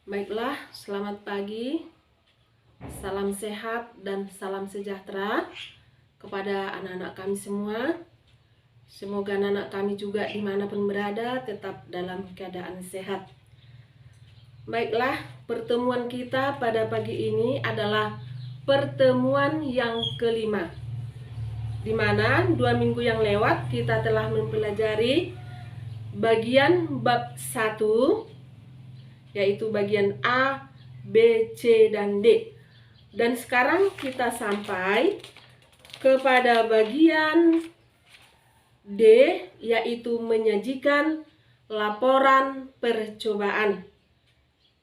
Baiklah, selamat pagi, salam sehat dan salam sejahtera kepada anak-anak kami semua. Semoga anak-anak kami juga dimanapun berada tetap dalam keadaan sehat. Baiklah, pertemuan kita pada pagi ini adalah pertemuan yang kelima, di mana 2 minggu yang lewat kita telah mempelajari bagian bab 1, yaitu bagian A, B, C, dan D. Dan sekarang kita sampai kepada bagian D, yaitu menyajikan laporan percobaan.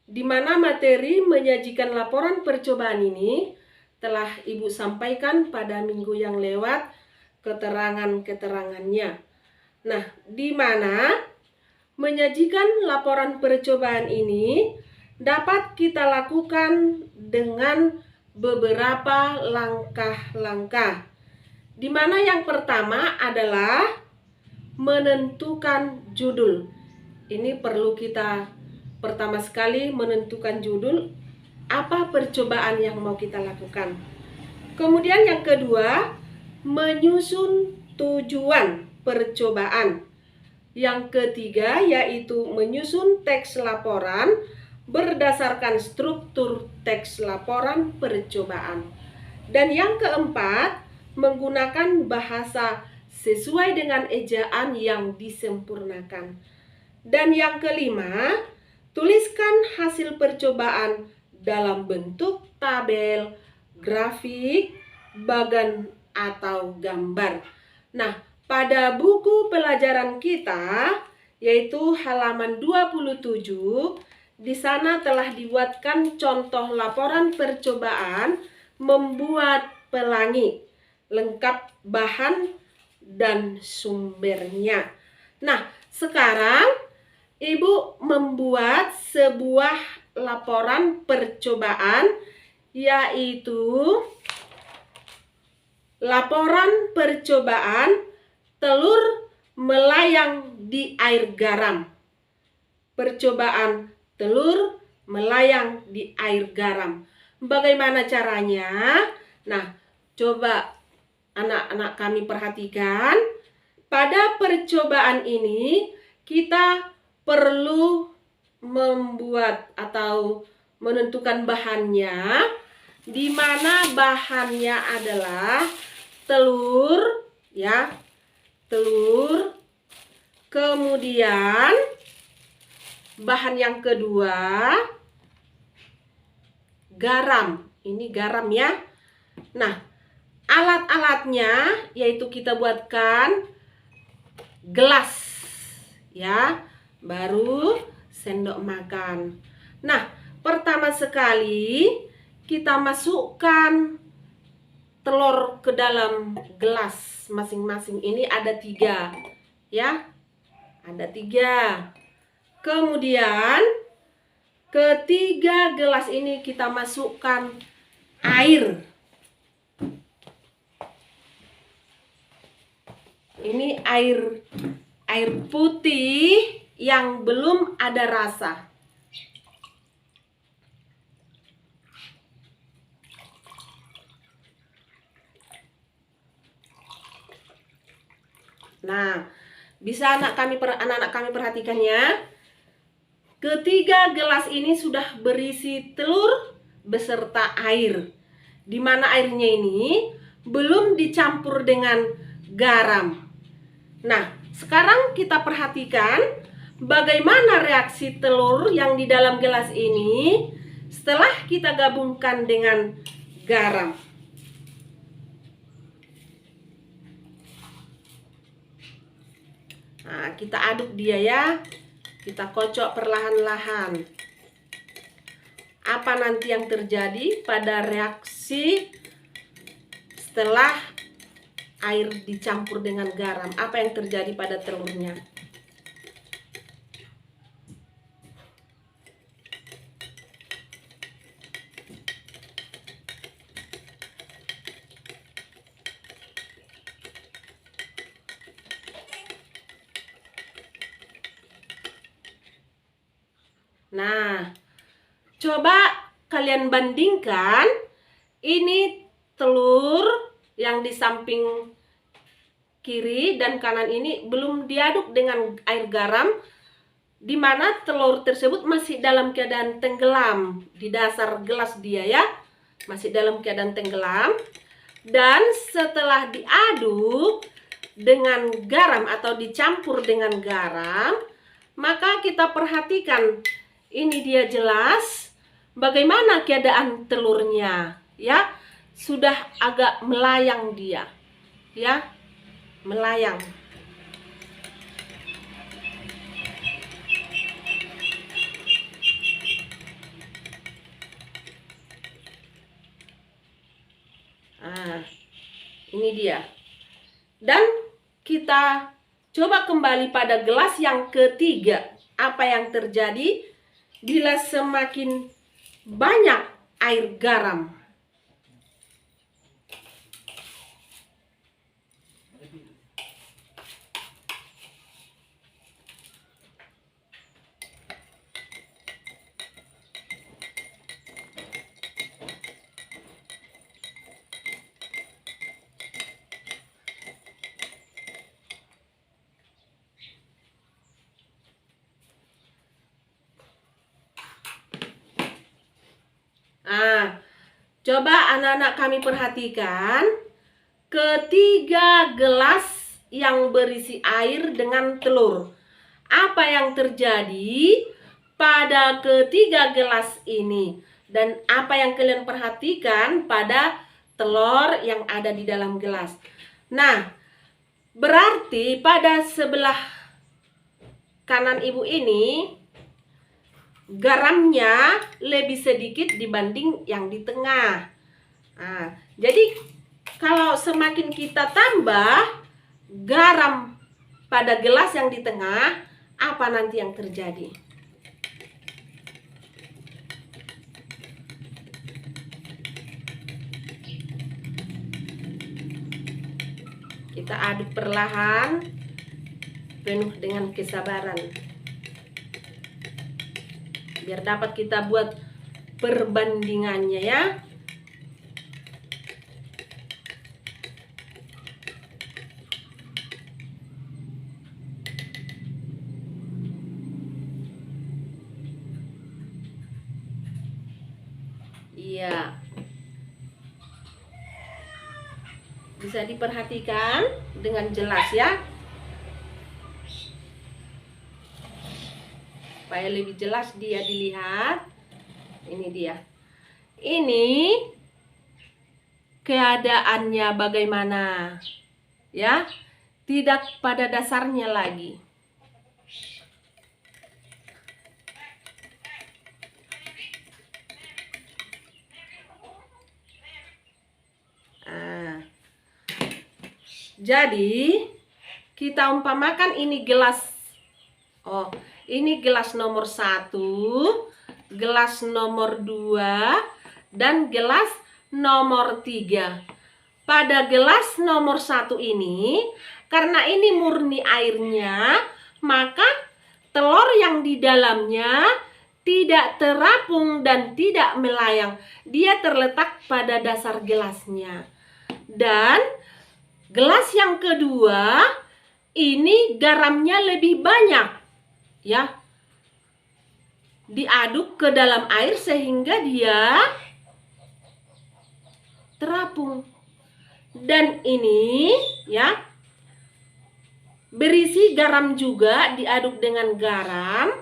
Di mana materi menyajikan laporan percobaan ini telah Ibu sampaikan pada minggu yang lewat keterangan-keterangannya. Nah, di mana menyajikan laporan percobaan ini dapat kita lakukan dengan beberapa langkah-langkah. Di mana yang pertama adalah menentukan judul. Ini perlu kita pertama sekali menentukan judul apa percobaan yang mau kita lakukan. Kemudian yang kedua, menyusun tujuan percobaan. Yang ketiga yaitu menyusun teks laporan berdasarkan struktur teks laporan percobaan. Dan yang keempat, menggunakan bahasa sesuai dengan ejaan yang disempurnakan. Dan yang kelima, tuliskan hasil percobaan dalam bentuk tabel, grafik, bagan, atau gambar. Nah, pada buku pelajaran kita, yaitu halaman 27, di sana telah dibuatkan contoh laporan percobaan membuat pelangi, lengkap bahan dan sumbernya. Nah, sekarang Ibu membuat sebuah laporan percobaan, yaitu laporan percobaan telur melayang di air garam. Percobaan telur melayang di air garam. Bagaimana caranya? Nah, coba anak-anak kami perhatikan. Pada percobaan ini kita perlu membuat atau menentukan bahannya, di mana bahannya adalah telur, ya. Telur, kemudian bahan yang kedua garam. Ini garam ya. Nah, alat-alatnya yaitu kita buatkan gelas ya, baru sendok makan. Nah, pertama sekali kita masukkan telur ke dalam gelas masing-masing. Ini ada 3 ya, ada 3. Kemudian ketiga gelas ini kita masukkan air. Ini air putih yang belum ada rasa. Nah, bisa anak-anak kami perhatikan ya. Ketiga gelas ini sudah berisi telur beserta air. Di mana airnya ini belum dicampur dengan garam. Nah, sekarang kita perhatikan bagaimana reaksi telur yang di dalam gelas ini setelah kita gabungkan dengan garam. Nah, kita aduk dia ya. Kita kocok perlahan-lahan. Apa nanti yang terjadi pada reaksi setelah air dicampur dengan garam? Apa yang terjadi pada telurnya? Nah, Coba kalian bandingkan, ini telur yang di samping kiri dan kanan ini belum diaduk dengan air garam, di mana telur tersebut masih dalam keadaan tenggelam di dasar gelas dia ya, masih dalam keadaan tenggelam. Dan setelah diaduk dengan garam atau dicampur dengan garam, maka kita perhatikan ini dia jelas bagaimana keadaan telurnya ya, sudah agak melayang dia ya, melayang. Nah, ini dia. Dan kita coba kembali pada gelas yang ketiga. Apa yang terjadi bila semakin banyak air garam? Coba anak-anak kami perhatikan ketiga gelas yang berisi air dengan telur. Apa yang terjadi pada ketiga gelas ini? Dan apa yang kalian perhatikan pada telur yang ada di dalam gelas? Nah, berarti pada sebelah kanan ibu ini garamnya lebih sedikit dibanding yang di tengah. Nah, jadi kalau semakin kita tambah garam pada gelas yang di tengah, apa nanti yang terjadi? Kita aduk perlahan, penuh dengan kesabaran, biar dapat kita buat perbandingannya ya. Iya, bisa diperhatikan dengan jelas ya, supaya lebih jelas dia dilihat. Ini dia, ini keadaannya bagaimana ya, tidak pada dasarnya lagi. Jadi kita umpamakan ini gelas, ini gelas nomor 1, gelas nomor 2, dan gelas nomor 3. Pada gelas nomor 1 ini, karena ini murni airnya, maka telur yang di dalamnya tidak terapung dan tidak melayang. Dia terletak pada dasar gelasnya. Dan gelas yang kedua, ini garamnya lebih banyak ya, diaduk ke dalam air sehingga dia terapung. Dan ini ya, berisi garam juga, diaduk dengan garam.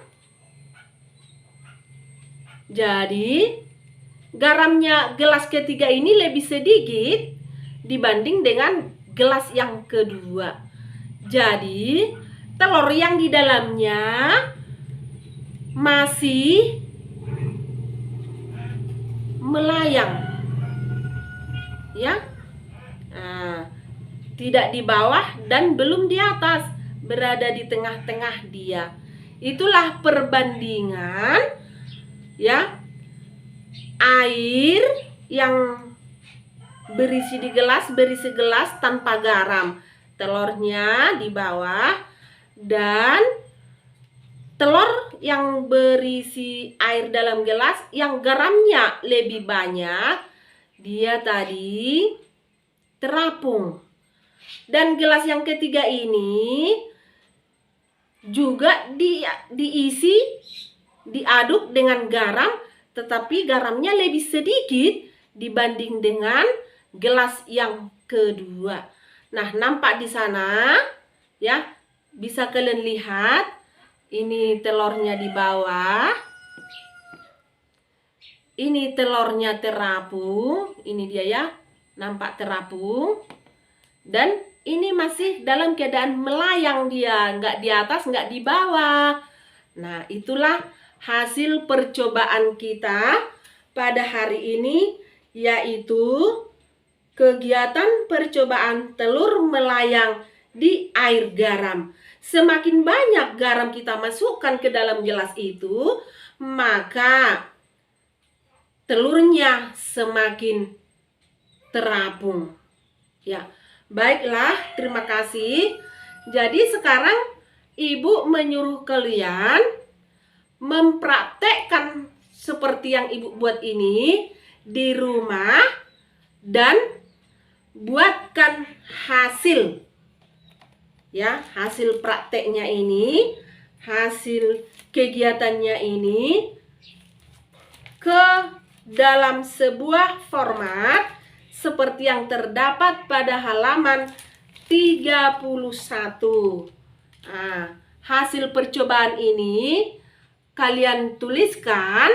Jadi garamnya gelas ketiga ini lebih sedikit dibanding dengan gelas yang kedua. Jadi telur yang di dalamnya masih melayang ya, tidak di bawah dan belum di atas, berada di tengah-tengah dia. Itulah perbandingan ya, air yang berisi di gelas, berisi gelas tanpa garam, telurnya di bawah, dan telur yang berisi air dalam gelas yang garamnya lebih banyak, dia tadi terapung. Dan gelas yang ketiga ini juga diaduk dengan garam, tetapi garamnya lebih sedikit dibanding dengan gelas yang kedua. Nah, nampak di sana ya, bisa kalian lihat ini telurnya di bawah. Ini telurnya terapung, ini dia ya, nampak terapung. Dan ini masih dalam keadaan melayang dia, nggak di atas, nggak di bawah. Nah, itulah hasil percobaan kita pada hari ini, yaitu kegiatan percobaan telur melayang di air garam. Semakin banyak garam kita masukkan ke dalam gelas itu, maka telurnya semakin terapung. Ya, baiklah, terima kasih. Jadi sekarang Ibu menyuruh kalian mempraktekkan seperti yang Ibu buat ini di rumah dan buatkan hasil. Ya, hasil prakteknya ini, hasil kegiatannya ini ke dalam sebuah format seperti yang terdapat pada halaman 31. Nah, hasil percobaan ini kalian tuliskan,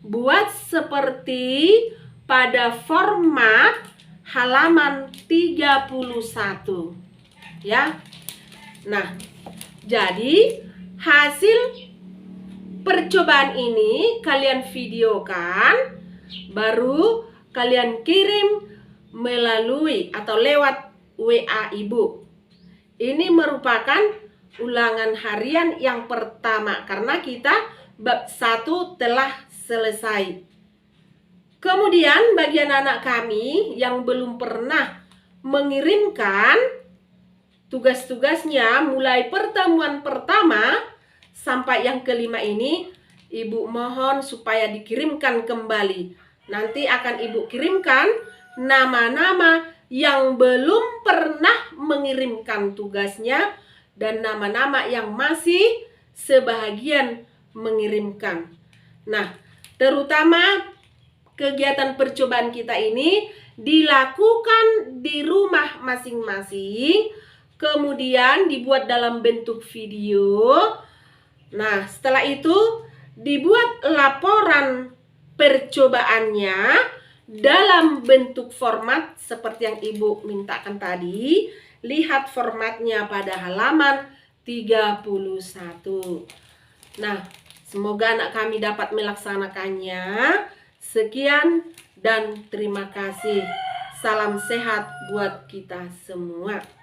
buat seperti pada format halaman 31. Ya. Nah, jadi hasil percobaan ini kalian videokan, baru kalian kirim melalui atau lewat WA Ibu. Ini merupakan ulangan harian yang pertama karena kita bab 1 telah selesai. Kemudian bagi anak-anak kami yang belum pernah mengirimkan tugas-tugasnya mulai pertemuan pertama sampai yang kelima ini, Ibu mohon supaya dikirimkan kembali. Nanti akan Ibu kirimkan nama-nama yang belum pernah mengirimkan tugasnya dan nama-nama yang masih sebahagian mengirimkan. Nah, terutama kegiatan percobaan kita ini dilakukan di rumah masing-masing, kemudian dibuat dalam bentuk video. Nah, setelah itu dibuat laporan percobaannya dalam bentuk format seperti yang Ibu mintakan tadi. Lihat formatnya pada halaman 31. Nah, semoga anak kami dapat melaksanakannya. Sekian dan terima kasih. Salam sehat buat kita semua.